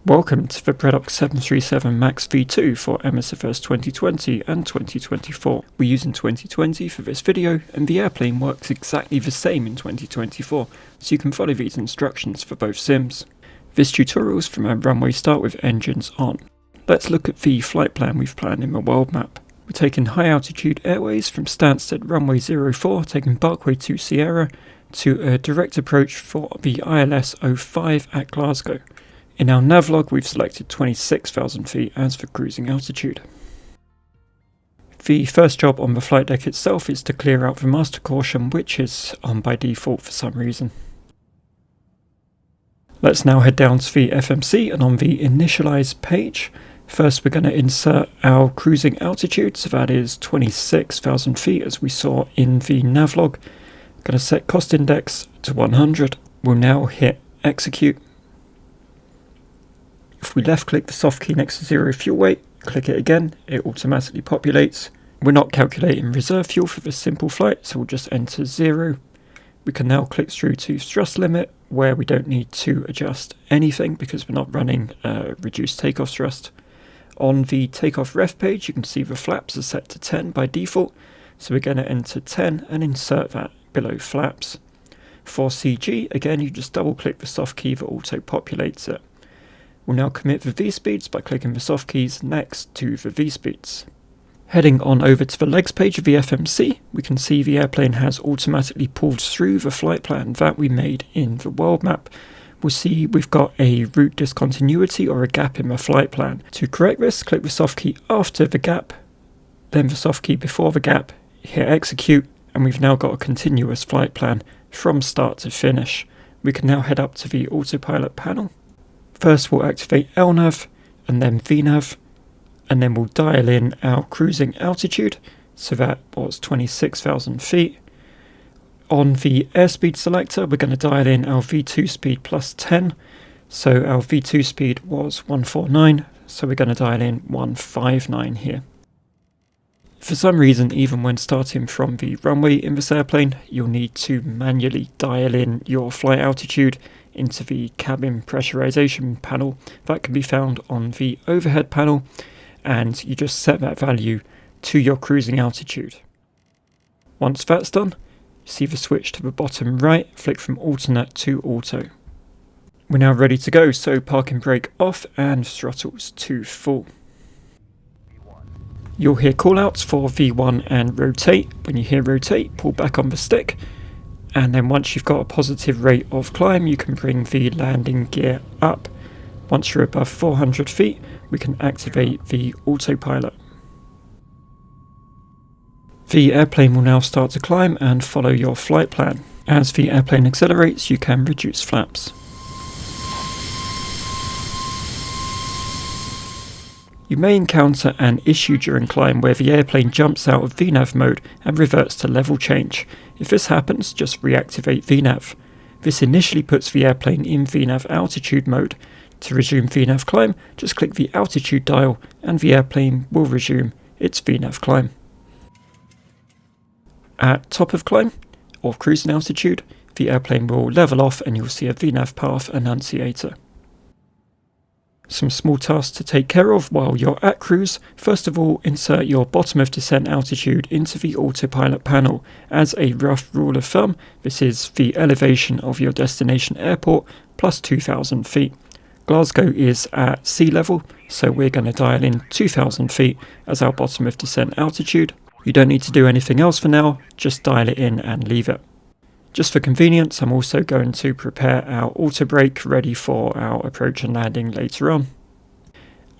Welcome to the Bredok 737 MAX V2 for MSFS 2020 and 2024. We're using 2020 for this video, and the airplane works exactly the same in 2024, so you can follow these instructions for both sims. This tutorial is from a runway start with engines on. Let's look at the flight plan we've planned in the world map. We're taking high altitude airways from Stansted runway 04, taking Barkway 2 Sierra, to a direct approach for the ILS 05 at Glasgow. In our navlog, we've selected 26,000 feet as the cruising altitude. The first job on the flight deck itself is to clear out the master caution, which is on by default for some reason. Let's now head down to the FMC, and on the initialize page, first we're going to insert our cruising altitude, so that is 26,000 feet as we saw in the navlog. Going to set cost index to 100. We'll now hit execute. If we left click the soft key next to zero fuel weight, click it again, it automatically populates. We're not calculating reserve fuel for this simple flight, so we'll just enter 0. We can now click through to thrust limit, where we don't need to adjust anything because we're not running reduced takeoff thrust. On the takeoff ref page, you can see the flaps are set to 10 by default, so we're going to enter 10 and insert that below flaps. For CG, again, you just double click the soft key that auto populates it. We'll now commit the V-speeds by clicking the soft keys next to the V-speeds. Heading on over to the legs page of the FMC, we can see the airplane has automatically pulled through the flight plan that we made in the world map. We'll see we've got a route discontinuity or a gap in the flight plan. To correct this, click the soft key after the gap, then the soft key before the gap, hit execute, and we've now got a continuous flight plan from start to finish. We can now head up to the Autopilot panel. First we'll activate LNAV and then VNAV, and then we'll dial in our cruising altitude, so that was 26,000 feet. On the airspeed selector, we're going to dial in our V2 speed plus 10, so our V2 speed was 149, so we're going to dial in 159 here. For some reason, even when starting from the runway in this airplane, you'll need to manually dial in your flight altitude into the cabin pressurization panel. That can be found on the overhead panel, and you just set that value to your cruising altitude. Once that's done, you see the switch to the bottom right, flick from alternate to auto. We're now ready to go, so parking brake off and throttles to full. You'll hear callouts for V1 and rotate. When you hear rotate, pull back on the stick, and then once you've got a positive rate of climb, you can bring the landing gear up. Once you're above 400 feet, we can activate the autopilot. The airplane will now start to climb and follow your flight plan. As the airplane accelerates, you can reduce flaps. You may encounter an issue during climb where the airplane jumps out of VNAV mode and reverts to level change. If this happens, just reactivate VNAV. This initially puts the airplane in VNAV altitude mode. To resume VNAV climb, just click the altitude dial and the airplane will resume its VNAV climb. At top of climb, or cruising altitude, the airplane will level off and you'll see a VNAV path annunciator. Some small tasks to take care of while you're at cruise. First of all, insert your bottom of descent altitude into the autopilot panel. As a rough rule of thumb, this is the elevation of your destination airport plus 2,000 feet. Glasgow is at sea level, so we're going to dial in 2,000 feet as our bottom of descent altitude. You don't need to do anything else for now, just dial it in and leave it. Just for convenience, I'm also going to prepare our auto brake ready for our approach and landing later on.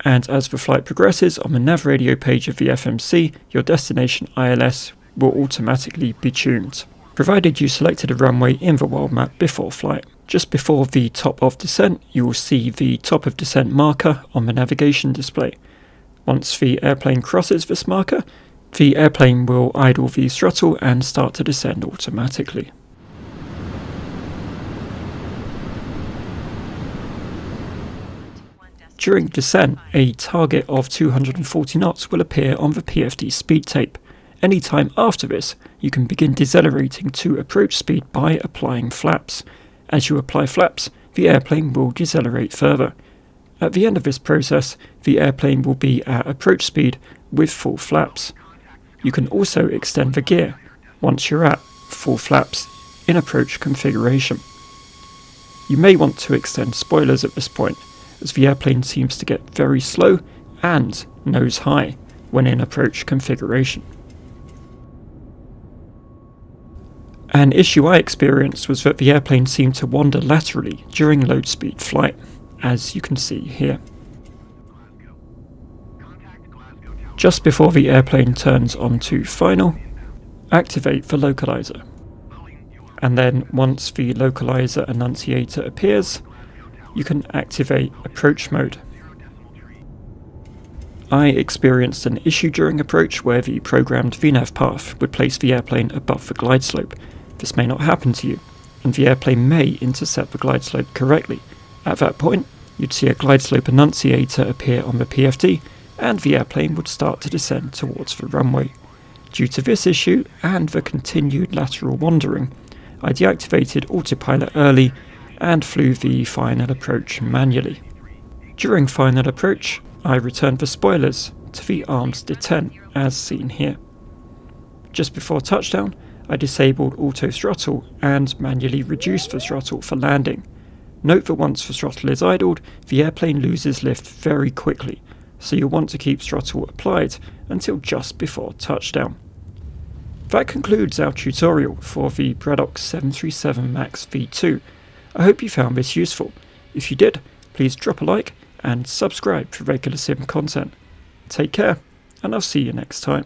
And as the flight progresses, on the nav radio page of the FMC, your destination ILS will automatically be tuned, provided you selected a runway in the world map before flight. Just before the top of descent, you will see the top of descent marker on the navigation display. Once the airplane crosses this marker, the airplane will idle the throttle and start to descend automatically. During descent, a target of 240 knots will appear on the PFD speed tape. Any time after this, you can begin decelerating to approach speed by applying flaps. As you apply flaps, the airplane will decelerate further. At the end of this process, the airplane will be at approach speed with full flaps. You can also extend the gear once you're at full flaps in approach configuration. You may want to extend spoilers at this point, as the airplane seems to get very slow and nose high when in approach configuration. An issue I experienced was that the airplane seemed to wander laterally during low speed flight, as you can see here. Just before the airplane turns onto final, activate the localizer. And then once the localizer annunciator appears, you can activate approach mode. I experienced an issue during approach where the programmed VNAV path would place the airplane above the glide slope. This may not happen to you, and the airplane may intercept the glide slope correctly. At that point, you'd see a glide slope annunciator appear on the PFD, and the airplane would start to descend towards the runway. Due to this issue and the continued lateral wandering, I deactivated Autopilot early and flew the final approach manually. During final approach, I returned the spoilers to the arms detent as seen here. Just before touchdown, I disabled auto throttle and manually reduced the throttle for landing. Note that once the throttle is idled, the airplane loses lift very quickly, so you'll want to keep throttle applied until just before touchdown. That concludes our tutorial for the Bredok 737 MAX V2. I hope you found this useful. If you did, please drop a like and subscribe for regular sim content. Take care, and I'll see you next time.